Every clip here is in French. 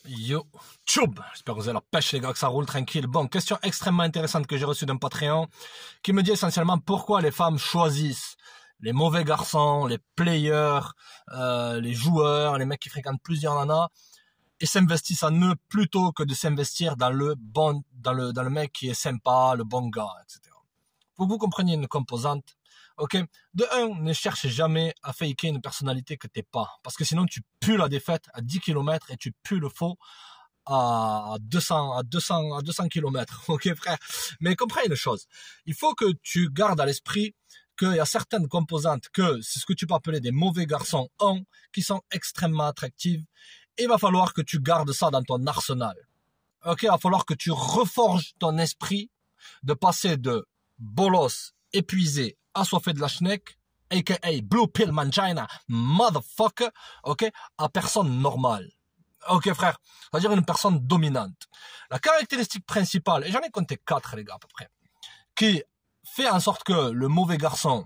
Yo, tchoub. J'espère que vous avez la pêche les gars, que ça roule tranquille. Bon, question extrêmement intéressante que j'ai reçue d'un Patreon qui me dit essentiellement pourquoi les femmes choisissent les mauvais garçons, les players, les joueurs, les mecs qui fréquentent plusieurs nanas et s'investissent en eux plutôt que de s'investir dans le bon, dans le mec qui est sympa, le bon gars, etc. Faut que vous compreniez une composante. Ok, de un, ne cherche jamais à faker une personnalité que t'es pas. Parce que sinon, tu pues la défaite à 10 km et tu pues le faux à 200 km. Ok, frère. Mais comprenez une chose. Il faut que tu gardes à l'esprit qu'il y a certaines composantes que c'est ce que tu peux appeler des mauvais garçons qui sont extrêmement attractives. Et il va falloir que tu gardes ça dans ton arsenal. Ok, il va falloir que tu reforges ton esprit de passer de bolos épuisé, assoiffé de la schneck, aka Blue Pill Mangina, motherfucker, ok, à personne normale. Ok, frère, c'est-à-dire une personne dominante. La caractéristique principale, et j'en ai compté 4, les gars, à peu près, qui fait en sorte que le mauvais garçon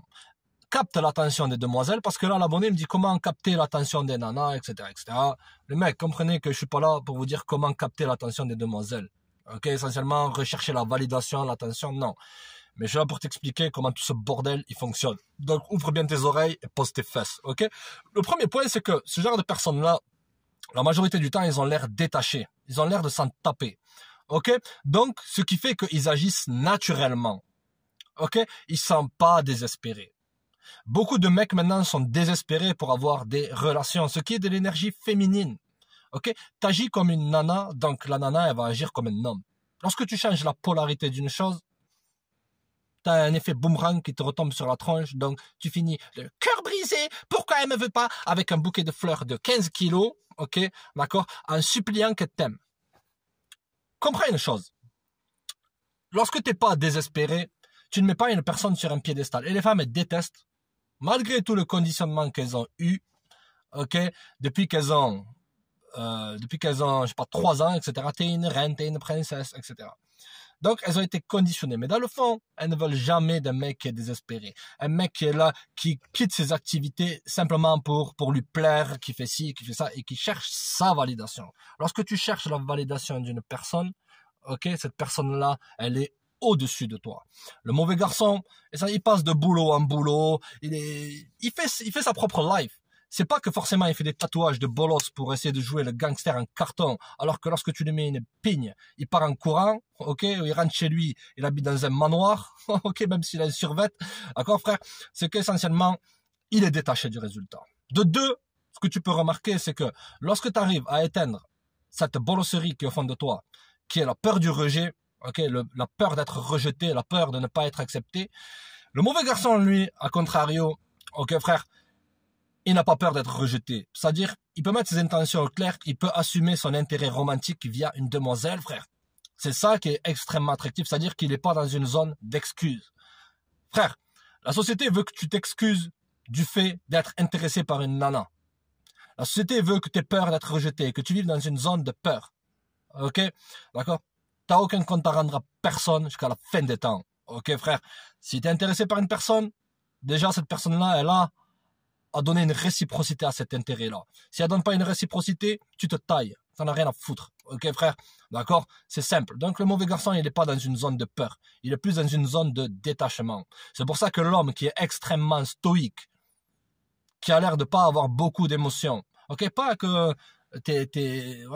capte l'attention des demoiselles, parce que là, l'abonné me dit comment capter l'attention des nanas, etc., etc. Les mecs, comprenez que je suis pas là pour vous dire comment capter l'attention des demoiselles. Ok, essentiellement, rechercher la validation, l'attention, non. Mais je suis là pour t'expliquer comment tout ce bordel, il fonctionne. Donc, ouvre bien tes oreilles et pose tes fesses, ok? Le premier point, c'est que ce genre de personnes-là, la majorité du temps, ils ont l'air détachés. Ils ont l'air de s'en taper, ok? Donc, ce qui fait qu'ils agissent naturellement, ok? Ils sont pas désespérés. Beaucoup de mecs, maintenant, sont désespérés pour avoir des relations, ce qui est de l'énergie féminine, ok? T'agis comme une nana, donc la nana, elle va agir comme un homme. Lorsque tu changes la polarité d'une chose, t'as un effet boomerang qui te retombe sur la tronche, donc tu finis le cœur brisé, pourquoi elle me veut pas, avec un bouquet de fleurs de 15 kilos, ok, d'accord, en suppliant qu'elle t'aime. Comprends une chose, lorsque t'es pas désespéré, tu ne mets pas une personne sur un piédestal, et les femmes, elles détestent, malgré tout le conditionnement qu'elles ont eu, ok, depuis qu'elles ont, je sais pas, 3 ans, etc., t'es une reine, t'es une princesse, etc., donc, elles ont été conditionnées. Mais dans le fond, elles ne veulent jamais d'un mec qui est désespéré. Un mec qui est là, qui quitte ses activités simplement pour lui plaire, qui fait ci, qui fait ça, et qui cherche sa validation. Lorsque tu cherches la validation d'une personne, ok, cette personne-là, elle est au-dessus de toi. Le mauvais garçon, il passe de boulot en boulot, il fait sa propre life. C'est pas que forcément il fait des tatouages de bolos pour essayer de jouer le gangster en carton, alors que lorsque tu lui mets une pigne, il part en courant, ok, il rentre chez lui, il habite dans un manoir, ok, même s'il a une survette, d'accord frère, c'est qu'essentiellement, il est détaché du résultat. De deux, ce que tu peux remarquer, c'est que lorsque tu arrives à éteindre cette bolosserie qui est au fond de toi, qui est la peur du rejet, ok, la peur d'être rejeté, la peur de ne pas être accepté, le mauvais garçon, lui, à contrario, ok frère, il n'a pas peur d'être rejeté. C'est-à-dire, il peut mettre ses intentions au clair, il peut assumer son intérêt romantique via une demoiselle, frère. C'est ça qui est extrêmement attractif, c'est-à-dire qu'il n'est pas dans une zone d'excuse. Frère, la société veut que tu t'excuses du fait d'être intéressé par une nana. La société veut que tu aies peur d'être rejeté, que tu vives dans une zone de peur. Ok? D'accord? T'as aucun compte à rendre à personne jusqu'à la fin des temps. Ok, frère? Si tu es intéressé par une personne, déjà cette personne-là, elle a à donner une réciprocité à cet intérêt-là. Si elle donne pas une réciprocité, tu te tailles. Ça n'a rien à foutre. Ok, frère? D'accord? C'est simple. Donc, le mauvais garçon, il n'est pas dans une zone de peur. Il est plus dans une zone de détachement. C'est pour ça que l'homme qui est extrêmement stoïque, qui a l'air de pas avoir beaucoup d'émotions, ok, pas que t'es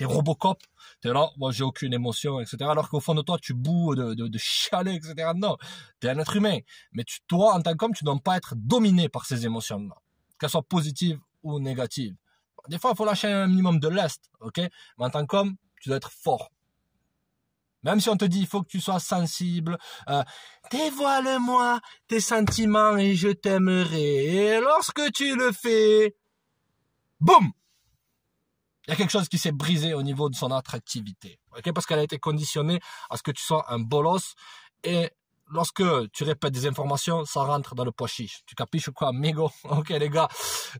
Robocop, t'es là, moi j'ai aucune émotion, etc. Alors qu'au fond de toi, tu boues de chialer, etc. Non, t'es un être humain. Mais toi, en tant qu'homme, tu ne dois pas être dominé par ces émotions-là, qu'elles soient positives ou négatives. Des fois, il faut lâcher un minimum de lest, ok? Mais en tant qu'homme, tu dois être fort. Même si on te dit, il faut que tu sois sensible, dévoile-moi tes sentiments et je t'aimerai. Et lorsque tu le fais, boum! Il y a quelque chose qui s'est brisé au niveau de son attractivité. Okay? Parce qu'elle a été conditionnée à ce que tu sois un bolos. Et lorsque tu répètes des informations, ça rentre dans le pois chiche. Tu capiches ou quoi, amigo? Ok, les gars.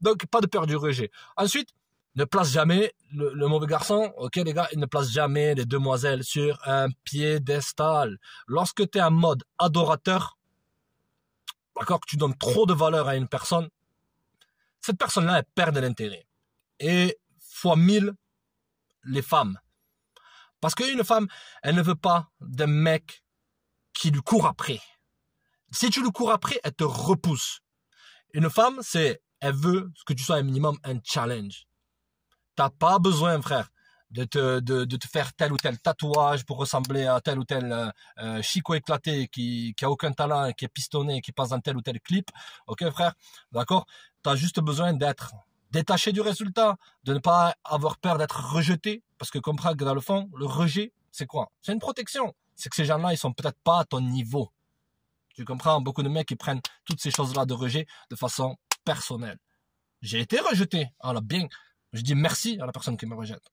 Donc, pas de peur du rejet. Ensuite, ne place jamais le mauvais garçon. Ok, les gars, il ne place jamais les demoiselles sur un piédestal. Lorsque tu es en mode adorateur, d'accord, que tu donnes trop de valeur à une personne, cette personne-là, elle perd de l'intérêt. Et fois 1000, les femmes. Parce qu'une femme, elle ne veut pas d'un mec qui lui court après. Si tu lui cours après, elle te repousse. Une femme, elle veut que tu sois un minimum un challenge. T'as pas besoin, frère, de te faire tel ou tel tatouage pour ressembler à tel ou tel chico éclaté qui a aucun talent, qui est pistonné, qui passe dans tel ou tel clip. Ok, frère? D'accord? T'as juste besoin d'être détaché du résultat, de ne pas avoir peur d'être rejeté. Parce que comprends que dans le fond, le rejet, c'est quoi? C'est une protection. C'est que ces gens-là, ils sont peut-être pas à ton niveau. Tu comprends? Beaucoup de mecs qui prennent toutes ces choses-là de rejet de façon personnelle. J'ai été rejeté. Alors bien, je dis merci à la personne qui me rejette.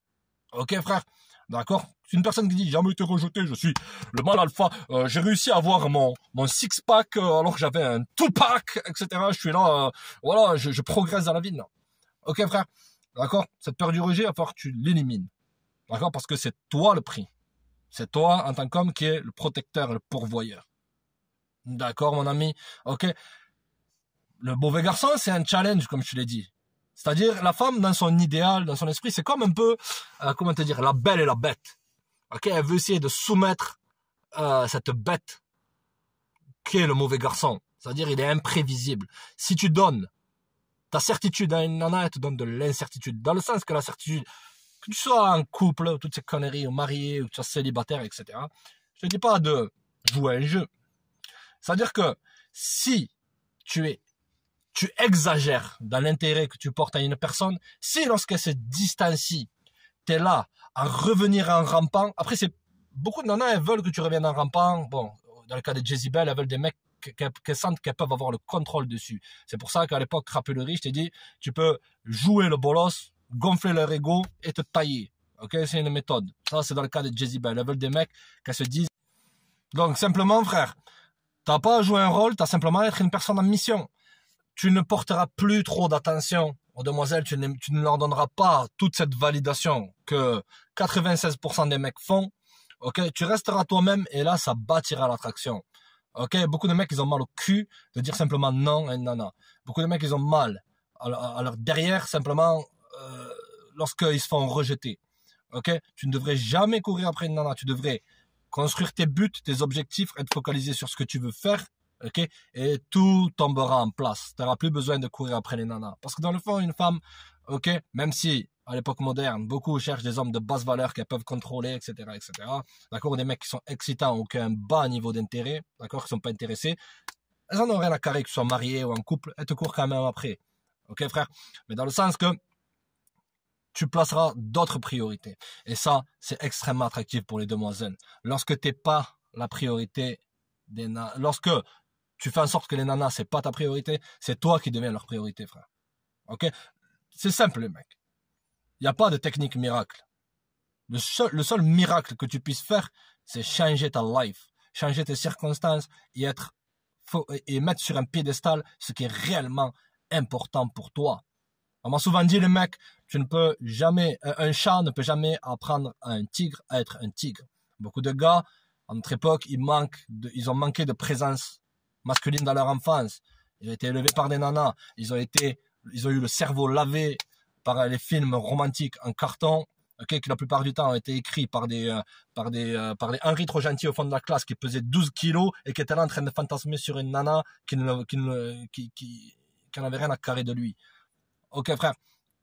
Ok, frère? D'accord? C'est une personne qui dit, j'ai jamais été rejeté, je suis le mâle alpha, j'ai réussi à avoir mon six-pack alors que j'avais un two-pack, etc. Je suis là, voilà, je progresse dans la vie. Non. Ok, frère? D'accord? Cette peur du rejet, il va falloir que tu l'élimines. D'accord? Parce que c'est toi le prix. C'est toi, en tant qu'homme, qui est le protecteur, le pourvoyeur. D'accord, mon ami? Ok? Le mauvais garçon, c'est un challenge, comme je te l'ai dit. C'est-à-dire, la femme, dans son idéal, dans son esprit, c'est comme un peu, comment te dire, la belle et la bête. Ok? Elle veut essayer de soumettre cette bête qui est le mauvais garçon. C'est-à-dire, il est imprévisible. Si tu donnes ta certitude à une nana, elle te donne de l'incertitude. Dans le sens que la certitude, que tu sois en couple, toutes ces conneries, ou marié, ou que tu sois célibataire, etc. Je te dis pas de jouer à un jeu. C'est-à-dire que si tu exagères dans l'intérêt que tu portes à une personne, si lorsqu'elle se distancie, t'es là à revenir en rampant. Après, beaucoup de nanas, elles veulent que tu reviennes en rampant. Bon, dans le cas de Jezebel, elles veulent des mecs qu'elles sentent qu'elles peuvent avoir le contrôle dessus. C'est pour ça qu'à l'époque, Crapulerie, je t'ai dit, tu peux jouer le bolos, gonfler leur ego et te tailler. Ok, c'est une méthode. Ça, c'est dans le cas de Jezebel. Elles veulent des mecs qu'elles se disent. Donc, simplement, frère, t'as pas à jouer un rôle, t'as simplement à être une personne en mission. Tu ne porteras plus trop d'attention aux demoiselles, tu ne leur donneras pas toute cette validation que 96% des mecs font. Ok, tu resteras toi-même et là, ça bâtira l'attraction. Ok, beaucoup de mecs, ils ont mal au cul de dire simplement non à une nana. Beaucoup de mecs, ils ont mal à leur derrière simplement lorsqu'ils se font rejeter. Ok, tu ne devrais jamais courir après une nana. Tu devrais construire tes buts, tes objectifs, être focalisé sur ce que tu veux faire. Ok, et tout tombera en place. Tu n'auras plus besoin de courir après les nanas. Parce que dans le fond, une femme, ok, même si à l'époque moderne, beaucoup cherchent des hommes de basse valeur qu'elles peuvent contrôler, etc., etc. D'accord, des mecs qui sont excitants ou qui ont un bas niveau d'intérêt, d'accord, qui sont pas intéressés. Elles en ont rien à carrer, que tu sois marié ou en couple, elles te courent quand même après. Ok, frère? Mais dans le sens que tu placeras d'autres priorités. Et ça, c'est extrêmement attractif pour les demoiselles. Lorsque t'es pas la priorité des nanas, lorsque tu fais en sorte que les nanas, c'est pas ta priorité, c'est toi qui deviens leur priorité, frère. Ok? C'est simple, mec. Il n'y a pas de technique miracle. Le seul miracle que tu puisses faire, c'est changer ta life, changer tes circonstances et mettre sur un piédestal ce qui est réellement important pour toi. On m'a souvent dit, le mec, un chat ne peut jamais apprendre à un tigre à être un tigre. Beaucoup de gars, à notre époque, ils ont manqué de présence masculine dans leur enfance. Ils ont été élevés par des nanas. Ils ont eu le cerveau lavé par les films romantiques en carton, okay, qui la plupart du temps ont été écrits par des Henri trop gentils au fond de la classe qui pesaient 12 kilos et qui étaient là en train de fantasmer sur une nana qui n'avait rien à carrer de lui. Ok, frère,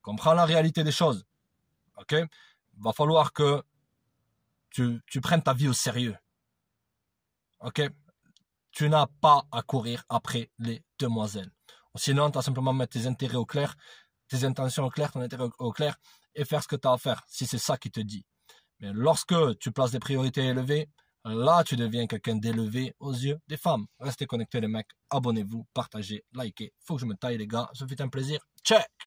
comprends la réalité des choses. Ok, va falloir que tu prennes ta vie au sérieux. Ok, tu n'as pas à courir après les demoiselles. Sinon, tu as simplement à mettre tes intérêts au clair, tes intentions au clair, ton intérêt au clair, et faire ce que tu as à faire, si c'est ça qui te dit. Mais lorsque tu places des priorités élevées, là, tu deviens quelqu'un d'élevé aux yeux des femmes. Restez connectés, les mecs. Abonnez-vous, partagez, likez. Faut que je me taille, les gars. Ça fait un plaisir. Check!